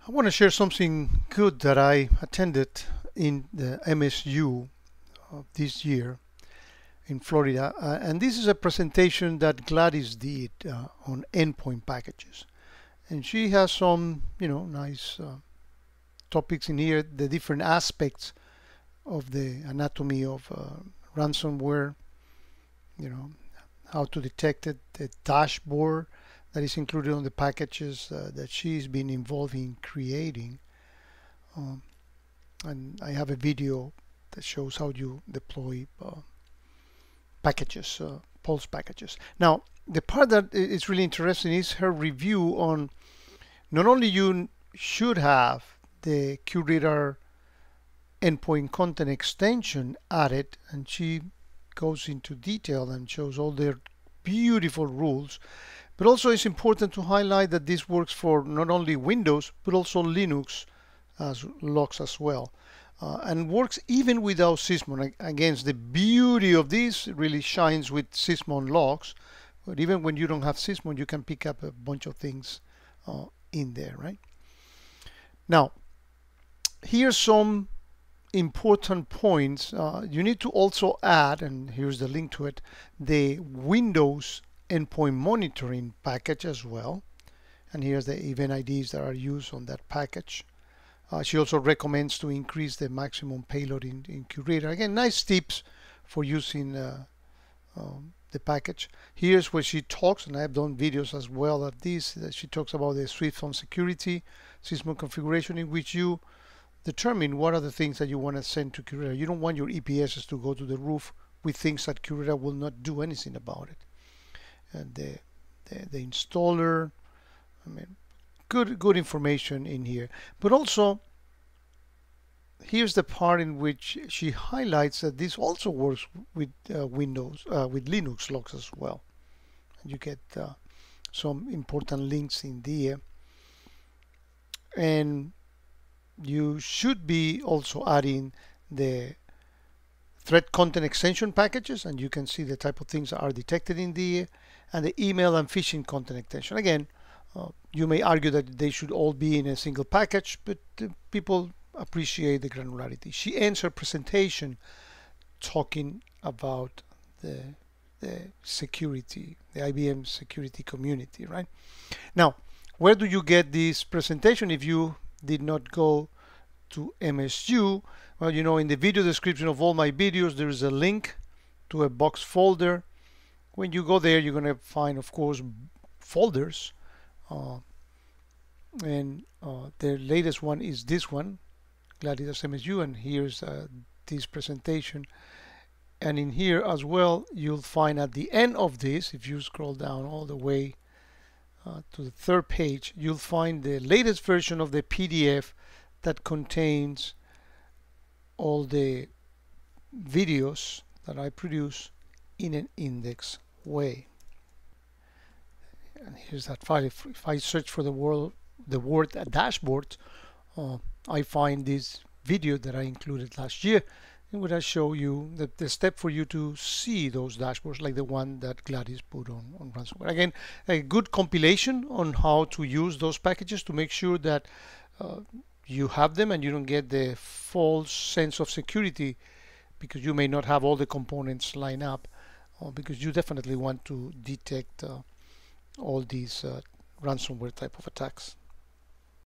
I want to share something good that I attended in the MSU of this year in Florida. And this is a presentation that Gladys did on endpoint packages. And she has some, nice topics in here, the different aspects of the anatomy of ransomware, how to detect it, the dashboard that is included on the packages that she's been involved in creating. And I have a video that shows how you deploy packages, Pulse packages. Now, the part that is really interesting is her review on not only you should have the QRadar endpoint content extension added, and she goes into detail and shows all their beautiful rules, but also it's important to highlight that this works for not only Windows but also Linux as logs as well, and works even without Sysmon. Again, the beauty of this really shines with Sysmon logs, but even when you don't have Sysmon, you can pick up a bunch of things in there, right? Now, here's some important points. You need to also add, and here's the link to it, the Windows endpoint monitoring package as well. And here's the event IDs that are used on that package. She also recommends to increase the maximum payload in QRadar. Again, nice tips for using the package. Here's where she talks, and I've done videos as well of this, that she talks about the Swift on security, Sysmon configuration, in which you determine what are the things that you want to send to QRadar. You don't want your EPSs to go to the roof with things that QRadar will not do anything about it. And the installer, good information in here. But also, here's the part in which she highlights that this also works with Windows, with Linux logs as well. And you get some important links in there. And you should be also adding the threat content extension packages, and you can see the type of things that are detected in there, and the email and phishing content extension. Again, you may argue that they should all be in a single package, but people appreciate the granularity. She ends her presentation talking about the security, the IBM security community, right? Now, where do you get this presentation if you did not go to MSU? Well, in the video description of all my videos, there is a link to a box folder. When you go there, you're going to find, of course, folders. And the latest one is this one, Gladys MSU, and here's this presentation. And in here as well, you'll find at the end of this, if you scroll down all the way to the third page, you'll find the latest version of the PDF that contains all the videos that I produce in an index way. And here's that file. If I search for the word dashboard, I find this video that I included last year, in which I show you the step for you to see those dashboards, like the one that Gladys put on ransomware. Again, a good compilation on how to use those packages to make sure that you have them and you don't get the false sense of security, because you may not have all the components line up, because you definitely want to detect all these ransomware type of attacks.